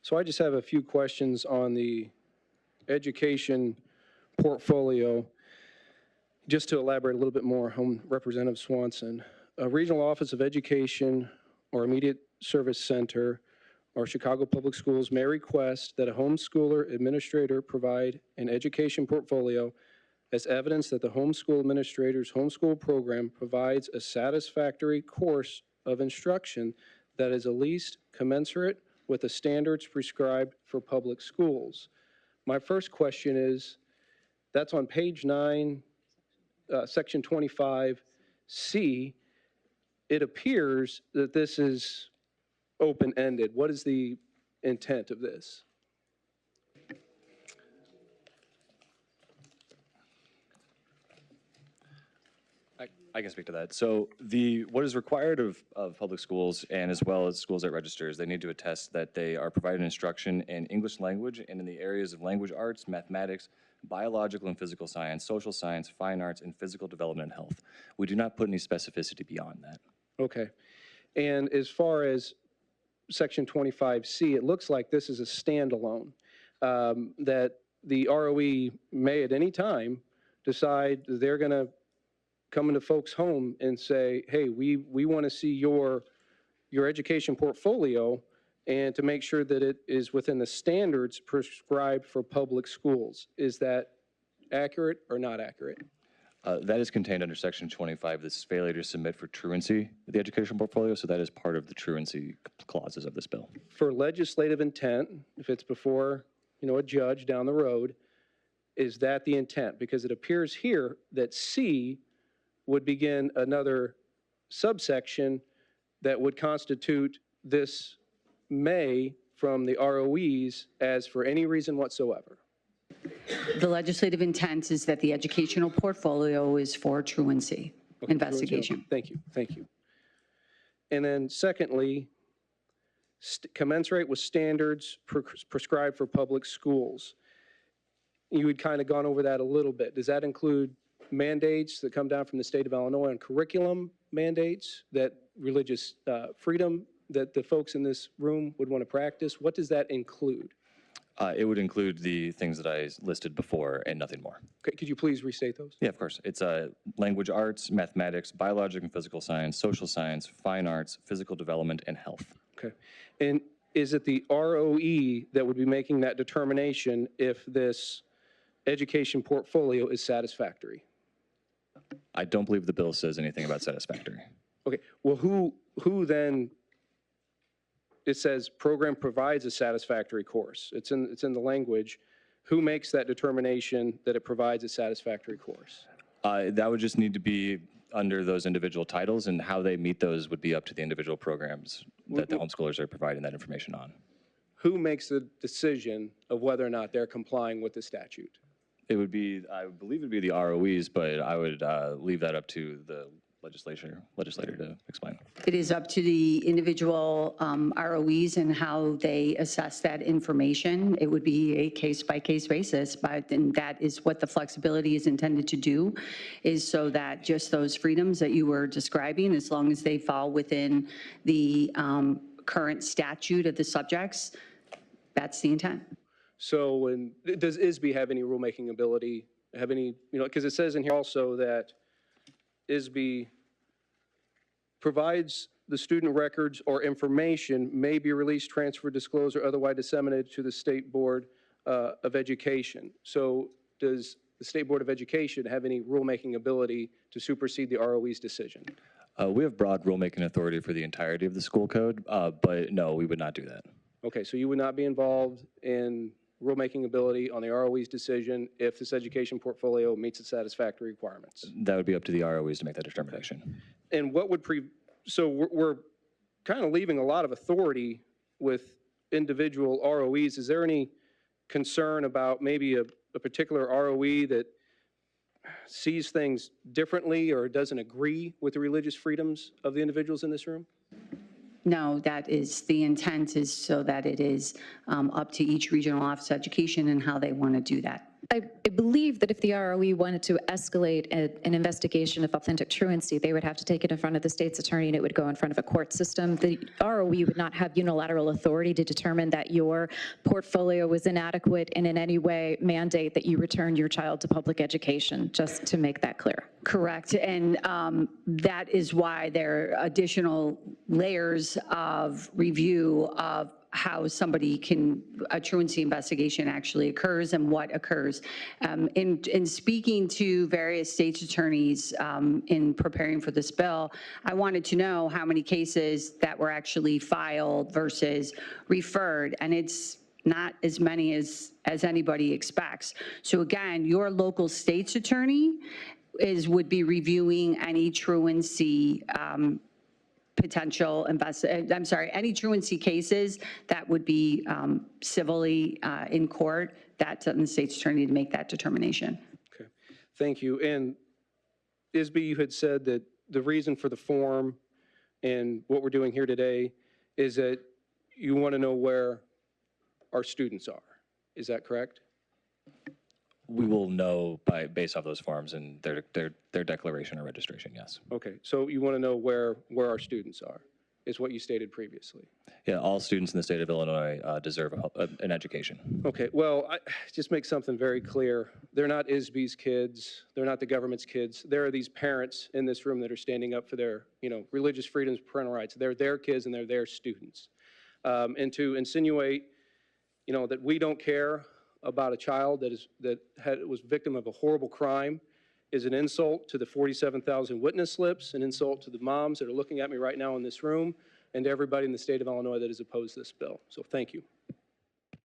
So I just have a few questions on the education portfolio. Just to elaborate a little bit more, Representative Swanson, a regional office of education or immediate service center or Chicago Public Schools may request that a homeschooler administrator provide an education portfolio as evidence that the homeschool administrator's homeschool program provides a satisfactory course of instruction that is at least commensurate with the standards prescribed for public schools. My first question is, that's on page 9, section 25C. It appears that this is open-ended. What is the intent of this? I can speak to that. So what is required of public schools and as well as schools that register is they need to attest that they are providing instruction in English language and in the areas of language arts, mathematics, biological and physical science, social science, fine arts, and physical development and health. We do not put any specificity beyond that. Okay. And as far as section 25C, it looks like this is a standalone, that the ROE may at any time decide they're going to come into folks' home and say, hey, we want to see your education portfolio and to make sure that it is within the standards prescribed for public schools. Is that accurate or not accurate? That is contained under section 25. This is failure to submit for truancy of the education portfolio, so that is part of the truancy clauses of this bill. For legislative intent, if it's before, a judge down the road, is that the intent? Because it appears here that C would begin another subsection that would constitute this may from the ROEs as for any reason whatsoever. The legislative intent is that the educational portfolio is for truancy investigation. Thank you. Thank you. And then secondly, commensurate with standards prescribed for public schools. You had kind of gone over that a little bit. Does that include mandates that come down from the state of Illinois on curriculum mandates, that religious freedom that the folks in this room would want to practice? What does that include? It would include the things that I listed before and nothing more. Okay, could you please restate those? Yeah, of course. It's language arts, mathematics, biological and physical science, social science, fine arts, physical development, and health. Okay. And is it the ROE that would be making that determination if this education portfolio is satisfactory? I don't believe the bill says anything about satisfactory. Okay. Well, who then? It says program provides a satisfactory course. It's in the language. Who makes that determination that it provides a satisfactory course? That would just need to be under those individual titles, and how they meet those would be up to the individual programs that the homeschoolers are providing that information on. Who makes the decision of whether or not they're complying with the statute? It would be, I believe it would be the ROEs, but I would leave that up to the legislator to explain. It is up to the individual ROEs and how they assess that information. It would be a case-by-case basis, but and that is what the flexibility is intended to do, is so that just those freedoms that you were describing, as long as they fall within the current statute of the subjects, that's the intent. So, does ISB have any rulemaking ability? Have any, because it says in here also that ISB provides the student records or information may be released, transferred, disclosed, or otherwise disseminated to the State Board of Education. So does the State Board of Education have any rulemaking ability to supersede the ROE's decision? We have broad rulemaking authority for the entirety of the school code, but no, we would not do that. Okay, so you would not be involved in rulemaking ability on the ROE's decision if this education portfolio meets its satisfactory requirements? That would be up to the ROEs to make that determination. And what would so we're kind of leaving a lot of authority with individual ROEs. Is there any concern about maybe a particular ROE that sees things differently or doesn't agree with the religious freedoms of the individuals in this room? No, that is, the intent is so that it is up to each regional office of education and how they want to do that. I believe that if the ROE wanted to escalate an investigation of authentic truancy, they would have to take it in front of the state's attorney and it would go in front of a court system. The ROE would not have unilateral authority to determine that your portfolio was inadequate and in any way mandate that you return your child to public education, just to make that clear. Correct, and that is why there are additional layers of review of how somebody can, a truancy investigation actually occurs and what occurs. In speaking to various state's attorneys in preparing for this bill, I wanted to know how many cases that were actually filed versus referred, and it's not as many as anybody expects. So again, your local state's attorney would be reviewing any truancy any truancy cases that would be civilly in court. That's on the state's attorney to make that determination. Okay, thank you. And Isby, you had said that the reason for the form and what we're doing here today is that you want to know where our students are. Is that correct? We will know based off those forms and their declaration or registration, yes. Okay, so you want to know where our students are, is what you stated previously. Yeah, all students in the state of Illinois deserve an education. Okay, well, just make something very clear. They're not Isby's kids. They're not the government's kids. There are these parents in this room that are standing up for their, religious freedoms, parental rights. They're their kids and they're their students. And to insinuate, that we don't care about a child that was victim of a horrible crime is an insult to the 47,000 witness slips, an insult to the moms that are looking at me right now in this room, and to everybody in the state of Illinois that has opposed this bill. So thank you.